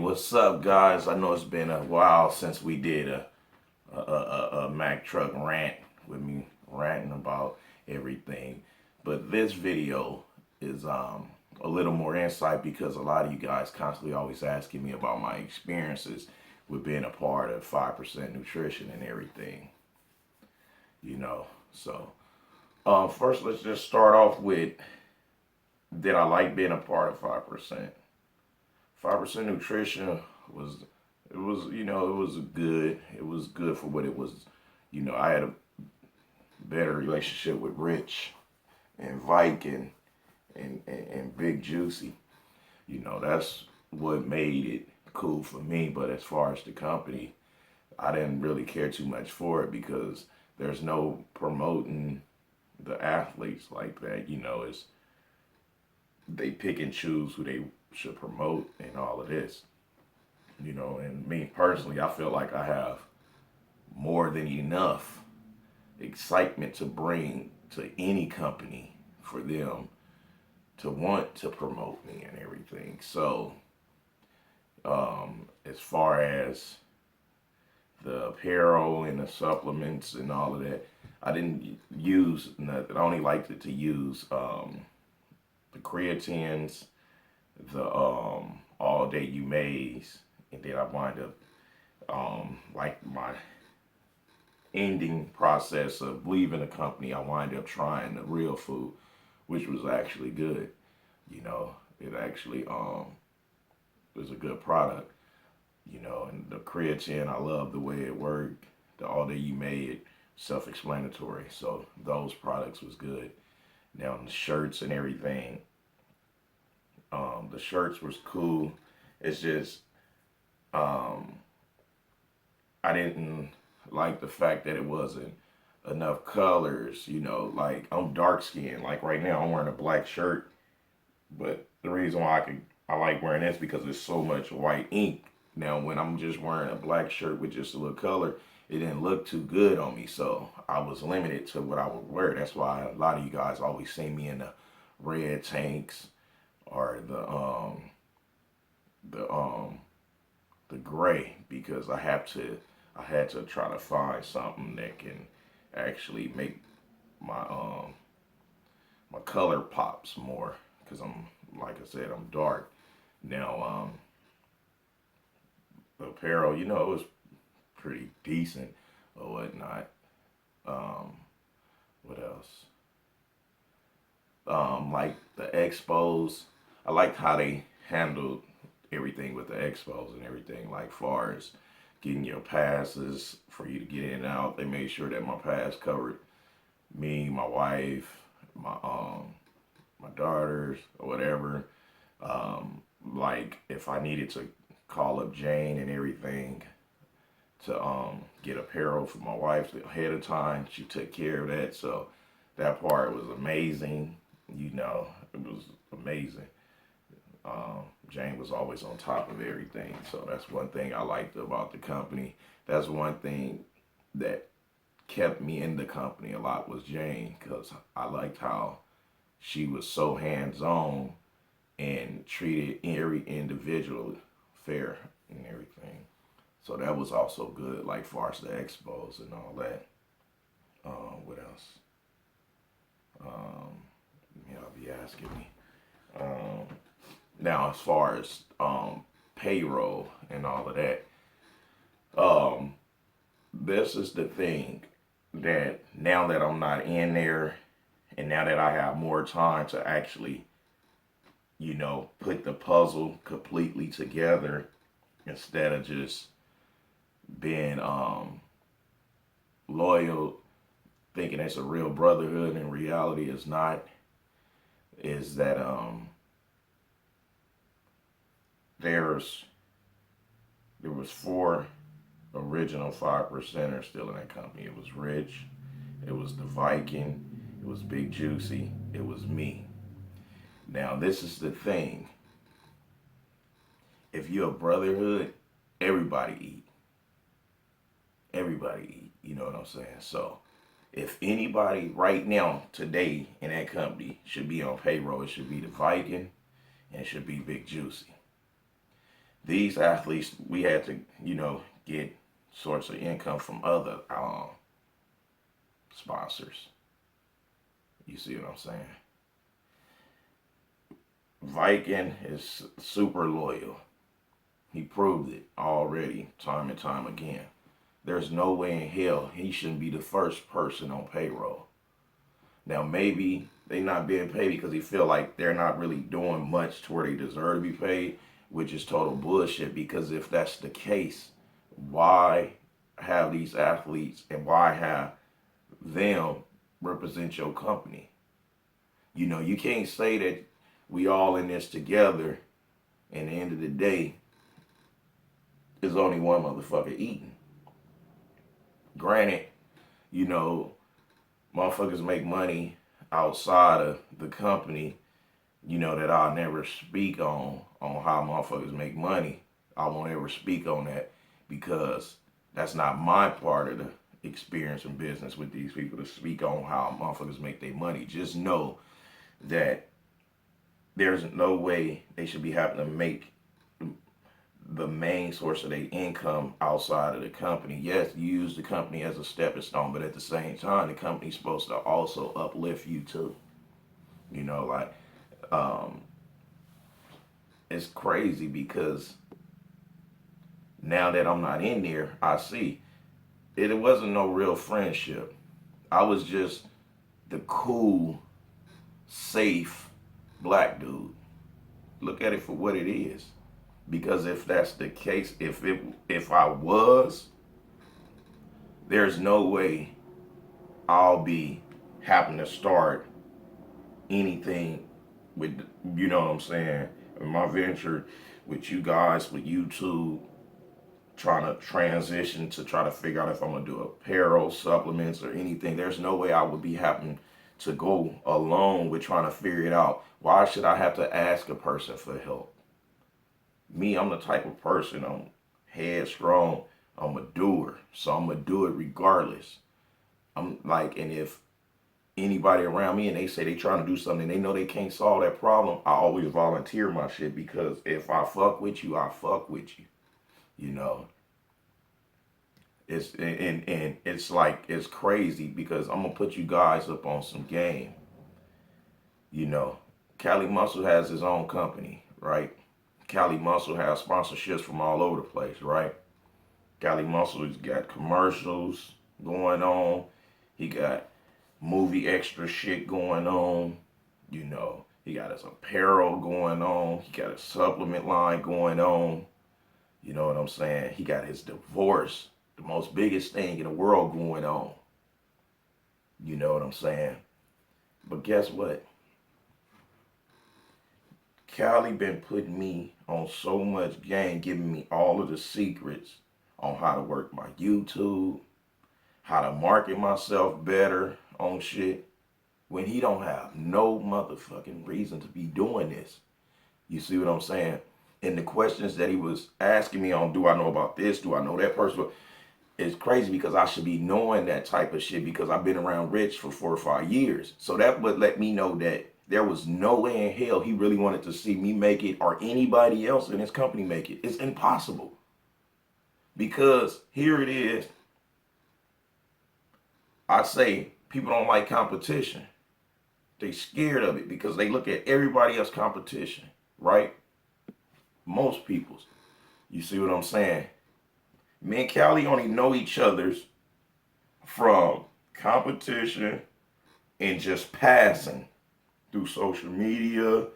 What's up, guys? I know it's been a while since we did a Mack truck rant with me ranting about everything, but this video is a little more insight because a lot of you guys constantly always asking me about my experiences with being a part of 5% nutrition and everything, you know. So first, let's just start off with, did I like being a part of 5%? 5% nutrition it was good. It was good for what it was. I had a better relationship with Rich and Viking and Big Juicy. That's what made it cool for me. But as far as the company, I didn't really care too much for it because there's no promoting the athletes like that. It's they pick and choose who they should promote and all of this. And me personally, I feel like I have more than enough excitement to bring to any company for them to want to promote me and everything. So, as far as the apparel and the supplements and all of that, I didn't use nothing. I only liked it to use the creatines, the all day you maze, and then I wind up like my ending process of leaving the company, I wind up trying the real food, which was actually good. It actually was a good product. And the creatine, I love the way it worked. The all day you made, self-explanatory. So those products was good. Now the shirts and everything, the shirts was cool. It's just I didn't like the fact that it wasn't enough colors. Like I'm dark skinned. Like right now I'm wearing a black shirt, but the reason why I like wearing this because there's so much white ink. Now when I'm just wearing a black shirt with just a little color, it didn't look too good on me, so I was limited to what I would wear. That's why a lot of you guys always see me in the red tanks or the gray, because I had to try to find something that can actually make my my color pops more, because like I said, I'm dark. Now the apparel, it was pretty decent or whatnot. What else? Like the expos, I liked how they handled everything with the expos and everything. Like far as getting your passes for you to get in and out, they made sure that my pass covered me, my wife, my daughters or whatever. Like if I needed to call up Jane and everything to get apparel for my wife ahead of time, she took care of that. So that part was amazing. It was amazing. Jane was always on top of everything. So that's one thing I liked about the company. That's one thing that kept me in the company a lot was Jane, because I liked how she was so hands-on and treated every individual fair and everything. So that was also good, like far as the expos and all that. What else? Y'all be asking me. Now, as far as payroll and all of that, this is the thing that now that I'm not in there, and now that I have more time to actually, put the puzzle completely together instead of just being loyal, thinking it's a real brotherhood, and reality is not, is that there was 4 original 5%ers still in that company. It was Rich, it was the Viking, it was Big Juicy, it was me. Now this is the thing. If you're a brotherhood, everybody eat. Everybody eat. You know what I'm saying? So if anybody right now, today, in that company should be on payroll, it should be the Viking and it should be Big Juicy. these athletes, we had to, get sorts of income from other sponsors. You see what I'm saying? Viking is super loyal. He proved it already, time and time again. There's no way in hell he shouldn't be the first person on payroll. Now, maybe they not being paid because he feel like they're not really doing much to where they deserve to be paid, which is total bullshit. Because if that's the case, why have these athletes and why have them represent your company? You can't say that we all in this together, and at the end of the day, there's only one motherfucker eating. Granted, you know, motherfuckers make money outside of the company, that I'll never speak on how motherfuckers make money. I won't ever speak on that because that's not my part of the experience in business with these people to speak on how motherfuckers make their money. Just know that there's no way they should be having to make the main source of their income outside of the company. Yes, you use the company as a stepping stone, but at the same time, the company's supposed to also uplift you too. Um, it's crazy because now that I'm not in there, I see it wasn't no real friendship. I was just the cool, safe black dude. Look at it for what it is. Because if that's the case, if I was, there's no way I'll be having to start anything with, what I'm saying, my venture with you guys, with YouTube, trying to transition to try to figure out if I'm gonna do apparel, supplements, or anything. There's no way I would be having to go alone with trying to figure it out. Why should I have to ask a person for help? Me, I'm the type of person, I'm headstrong, I'm a doer, so I'm gonna do it regardless. I'm like, and if anybody around me and they say they trying to do something, they know they can't solve that problem, I always volunteer my shit because if I fuck with you, I fuck with you. It's and it's like it's crazy because I'm gonna put you guys up on some game. Cali Muscle has his own company, right? Cali Muscle has sponsorships from all over the place, right? Cali Muscle has got commercials going on. He got movie extra shit going on. He got his apparel going on. He got a supplement line going on. You know what I'm saying? He got his divorce, the most biggest thing in the world going on. You know what I'm saying? But guess what? Cali been putting me on so much game, giving me all of the secrets on how to work my YouTube, how to market myself better on shit, when he don't have no motherfucking reason to be doing this. You see what I'm saying? And the questions that he was asking me on, do I know about this? Do I know that person? It's crazy because I should be knowing that type of shit because I've been around Rich for 4 or 5 years. So that would let me know that there was no way in hell he really wanted to see me make it or anybody else in his company make it. It's impossible. Because here it is. I say people don't like competition. They scared of it because they look at everybody else's competition, right? Most people's. You see what I'm saying? Me and Callie only know each other's from competition and just passing through social media,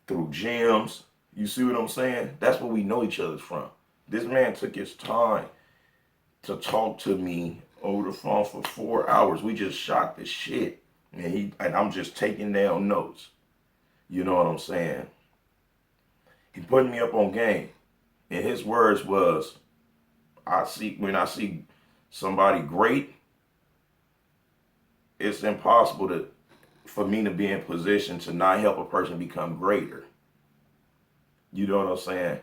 through gyms. You see what I'm saying? That's what we know each other's from. This man took his time to talk to me over the phone for 4 hours. We just shot the shit. And I'm just taking down notes. You know what I'm saying? He putting me up on game. And his words was, when I see somebody great, it's impossible for me to be in position to not help a person become greater. You know what I'm saying?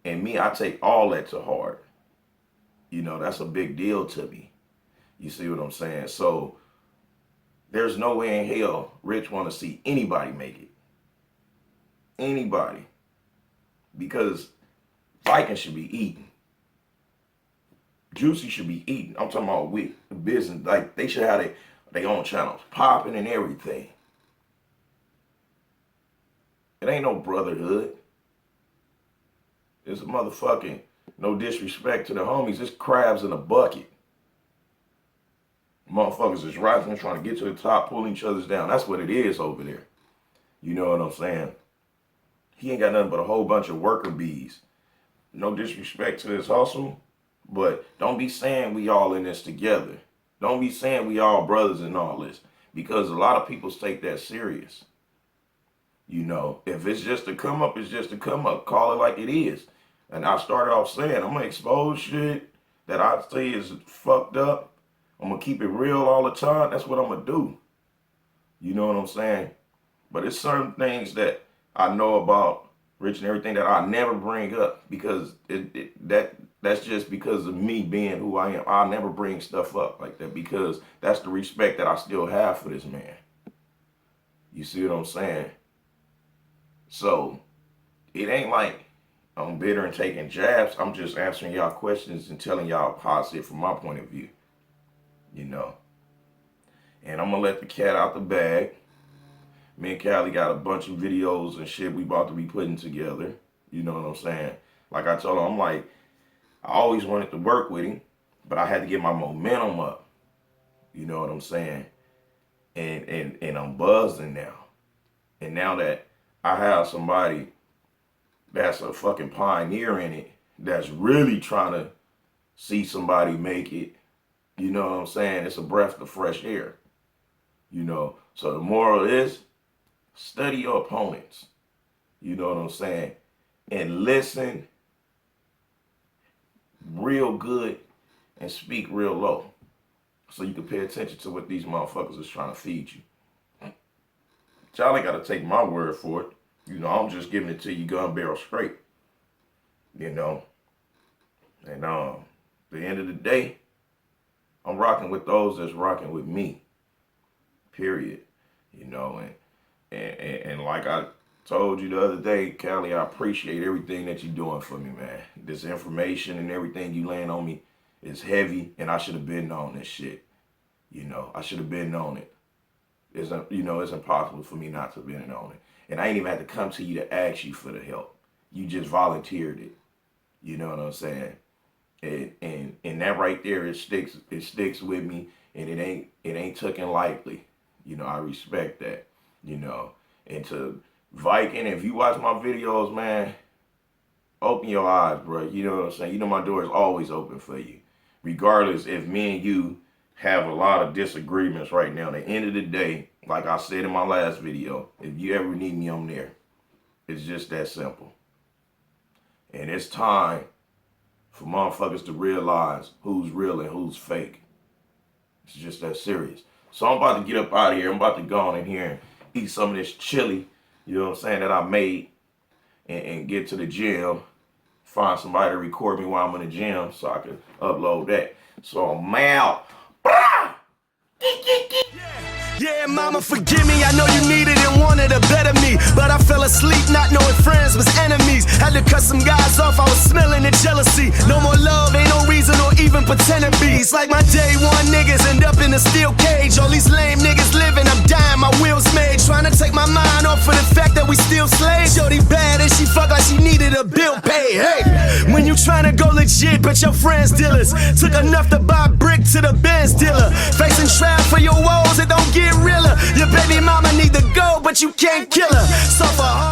And me, I take all that to heart. That's a big deal to me. You see what I'm saying? So there's no way in hell Rich want to see anybody make it. Anybody. Because Viking should be eating. Juicy should be eating. I'm talking about with the business. Like, they should have their own channels popping and everything. It ain't no brotherhood. It's a motherfucking, no disrespect to the homies, it's crabs in a bucket. Motherfuckers is rising, trying to get to the top, pulling each other's down. That's what it is over there. You know what I'm saying? He ain't got nothing but a whole bunch of worker bees. No disrespect to his hustle, but don't be saying we all in this together. Don't be saying we all brothers and all this, because a lot of people take that serious. You know, if it's just a come up, it's just a come up. Call it like it is. And I started off saying, I'm going to expose shit that I say is fucked up. I'm going to keep it real all the time. That's what I'm going to do. You know what I'm saying? But it's certain things that I know about Rich and everything that I never bring up, because that's just because of me being who I am. I'll never bring stuff up like that, because that's the respect that I still have for this man. You see what I'm saying? So it ain't like I'm bitter and taking jabs. I'm just answering y'all questions and telling y'all positive from my point of view, you know. And I'm going to let the cat out the bag. Me and Callie got a bunch of videos and shit we about to be putting together. You know what I'm saying? Like I told him, I'm like, I always wanted to work with him, but I had to get my momentum up. You know what I'm saying? And I'm buzzing now. And now that I have somebody that's a fucking pioneer in it, that's really trying to see somebody make it, you know what I'm saying? It's a breath of fresh air, you know? So the moral is, study your opponents, you know what I'm saying? And listen real good and speak real low, so you can pay attention to what these motherfuckers is trying to feed you. Y'all ain't gotta take my word for it. You know, I'm just giving it to you gun barrel straight. You know. And at the end of the day, I'm rocking with those that's rocking with me. Period. You know, and like I told you the other day, Callie, I appreciate everything that you're doing for me, man. This information and everything you laying on me is heavy, and I should have been on this shit. You know, I should have been on it. It's impossible for me not to have been on it. And I ain't even had to come to you to ask you for the help. You just volunteered it. You know what I'm saying? And that right there, it sticks with me, and it ain't taken lightly. You know, I respect that. You know. And to Viking, if you watch my videos, man, open your eyes, bro. You know what I'm saying? You know my door is always open for you. Regardless if me and you have a lot of disagreements right now. At the end of the day, like I said in my last video, if you ever need me, I'm there. It's just that simple. And it's time for motherfuckers to realize who's real and who's fake. It's just that serious. So I'm about to get up out of here. I'm about to go on in here and eat some of this chili, you know what I'm saying, that I made, and get to the gym, find somebody to record me while I'm in the gym so I can upload that. So I'm out. Yeah, mama, forgive me, I know you needed and wanted a better me, but I fell asleep not knowing friends was enemies. Had to cut some guys off, I was smelling the jealousy. No more love, ain't no reason or even pretend to be. It's like my day one niggas end up in a steel cage. All these lame niggas living, I'm dying, my wheels made. Trying to take my mind off of the fact that we still slaves. Shorty bad and she fuck like she needed a bill paid. Hey, when you trying to go legit, but your friends dealers took enough to buy a brick to the Benz dealer. Facing trial for your woes, it don't get realer. Your baby mama need to go, but you can't kill her. Suffer hard.